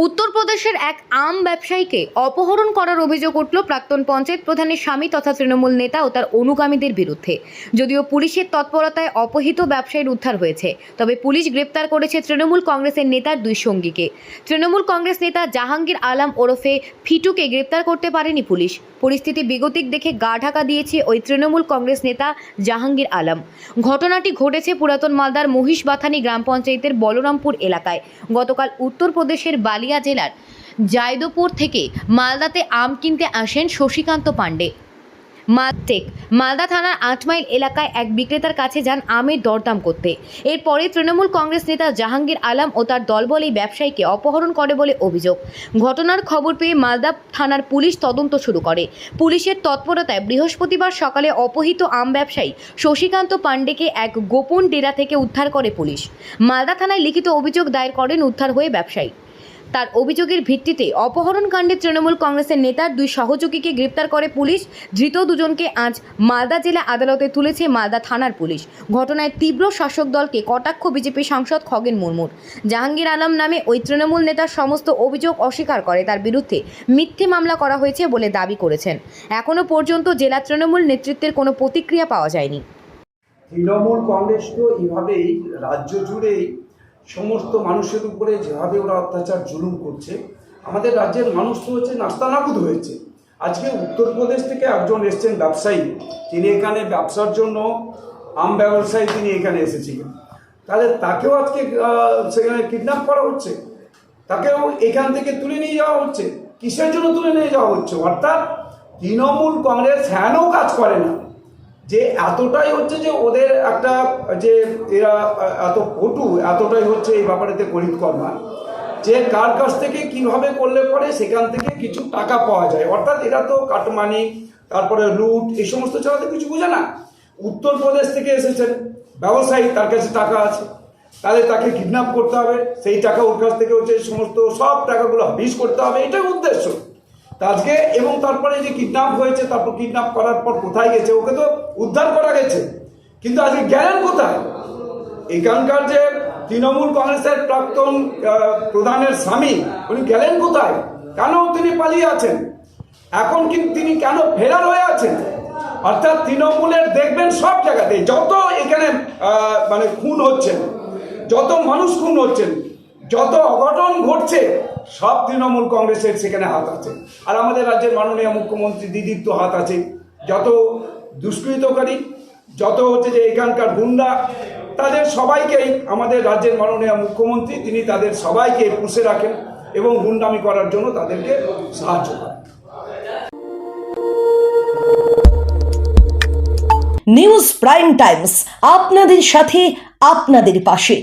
উত্তরপ্রদেশের এক আম ব্যবসায়ীকে অপহরণ করার অভিযোগ উঠল প্রাক্তন পঞ্চায়েত প্রধানের স্বামী তথা তৃণমূল নেতা ও তার অনুগামীদের বিরুদ্ধে। যদিও পুলিশের তৎপরতায় অপহৃত ব্যবসায়ীর উদ্ধার হয়েছে, তবে পুলিশ গ্রেপ্তার করেছে তৃণমূল কংগ্রেসের নেতার দুই সঙ্গীকে। তৃণমূল কংগ্রেস নেতা জাহাঙ্গীর আলম ওরফে ফিটুকে গ্রেপ্তার করতে পারেনি পুলিশ। পরিস্থিতি বেগতিক দেখে গা ঢাকা দিয়েছে ওই তৃণমূল কংগ্রেস নেতা জাহাঙ্গীর আলম। ঘটনাটি ঘটেছে পুরাতন মালদার মহিষবাথানি গ্রাম পঞ্চায়েতের বলরামপুর এলাকায়। গতকাল উত্তরপ্রদেশের বালিয়া জেলার জায়দপুর থেকে মালদাতে আম কিনতে আসেন শশীকান্ত পাণ্ডে। মালদা থানার ৮ মাইল এলাকায় এক বিক্রেতার কাছে যান আমের দরদাম করতে। এরপরে তৃণমূল কংগ্রেস নেতা জাহাঙ্গীর আলম ও তার দলবল এই ব্যবসায়ীকে অপহরণ করে বলে অভিযোগ। ঘটনার খবর পেয়ে মালদা থানার পুলিশ তদন্ত শুরু করে। পুলিশের তৎপরতায় বৃহস্পতিবার সকালে অপহৃত আম ব্যবসায়ী শশীকান্ত পাণ্ডেকে এক গোপন ডেরা থেকে উদ্ধার করে পুলিশ। মালদা থানায় লিখিত অভিযোগ দায়ের করেন উদ্ধার হয়ে ব্যবসায়ী। তার অভিযোগের ভিত্তিতে অপহরণকাণ্ডে তৃণমূল কংগ্রেসের নেতার দুই সহযোগীকে গ্রেপ্তার করে পুলিশ। ধৃত দুজনকে আজ মালদা জেলা আদালতে তুলেছে মালদা থানার পুলিশ। ঘটনায় তীব্র শাসক দলকে কটাক্ষ বিজেপি সাংসদ খগেন মুর্মুর। জাহাঙ্গীর আলম নামে ওই তৃণমূল নেতার সমস্ত অভিযোগ অস্বীকার করে তার বিরুদ্ধে মিথ্যে মামলা করা হয়েছে বলে দাবি করেছেন। এখনও পর্যন্ত জেলা তৃণমূল নেতৃত্বের কোনো প্রতিক্রিয়া পাওয়া যায়নি। তৃণমূল কংগ্রেস তো এইভাবেই রাজ্য জুড়েই সমস্ত মানুষের উপরে যেভাবে ওরা অত্যাচার জুলুম করছে, আমাদের রাজ্যের মানুষ তো হচ্ছে নাস্তানাবুদ হয়েছে। আজকে উত্তরপ্রদেশ থেকে একজন এসছেন ব্যবসায়ী, তিনি এখানে ব্যবসার জন্য আম ব্যবসায়ী তিনি এখানে এসেছিলেন, তাহলে তাকেও আজকে সেখানে কিডন্যাপ করা হচ্ছে, তাকেও এখান থেকে তুলে নিয়ে যাওয়া হচ্ছে। কিসের জন্য তুলে নিয়ে যাওয়া হচ্ছে? অর্থাৎ তৃণমূল কংগ্রেস হেন কাজ করে না, যে এতটাই হচ্ছে যে ওদের একটা যে এরা এত পটু, এতটাই হচ্ছে এই ব্যাপারেতে পরিকল্পনা যে কার কাছ থেকে কিভাবে করলে পরে সেখান থেকে কিছু টাকা পাওয়া যায়। অর্থাৎ এরা তো কাটমানি, তারপরে লুট, এই সমস্ত ছাড়া তো কিছু বোঝে না। উত্তরপ্রদেশ থেকে এসেছেন ব্যবসায়ী, তার কাছে টাকা আছে, তাহলে তাকে কিডন্যাপ করতে হবে, সেই টাকা ওর কাছ থেকে হচ্ছে সমস্ত সব টাকাগুলো হাবিজ করতে হবে, এটাই উদ্দেশ্য। আজকে এবং তারপরে যে কিডন্যাপ হয়েছে, তারপর কিডন্যাপ করার পর কোথায় গেছে? ওকে তো উদ্ধার করা গেছে, কিন্তু আজকে গেলেন কোথায়? এখানকার যে তৃণমূল কংগ্রেসের প্রাক্তন প্রধানের স্বামী, উনি গেলেন কোথায়? কেন তিনি পালিয়ে আছেন? এখন কিন্তু তিনি কেন ফেরার হয়ে আছেন? অর্থাৎ তৃণমূলের দেখবেন সব জায়গাতে যত এখানে মানে খুন হচ্ছেন, যত মানুষ খুন হচ্ছেন, যত অঘটন ঘটছে, সব তৃণমূল কংগ্রেসের সেখানে হাত আছে। আর আমাদের রাজ্যের মাননীয় মুখ্যমন্ত্রী দিদির তো হাত আছে। যত দুষ্কৃতকারী, যত হচ্ছে যে এখানকার গুন্ডা, তাদের সবাইকেই আমাদের রাজ্যের মাননীয় মুখ্যমন্ত্রী তিনি তাদের সবাইকে পুষে রাখেন এবং গুন্ডামি করার জন্য তাদেরকে সাহায্য করেন। নিউজ প্রাইম টাইমস, আপনাদের সাথে, আপনাদের পাশে।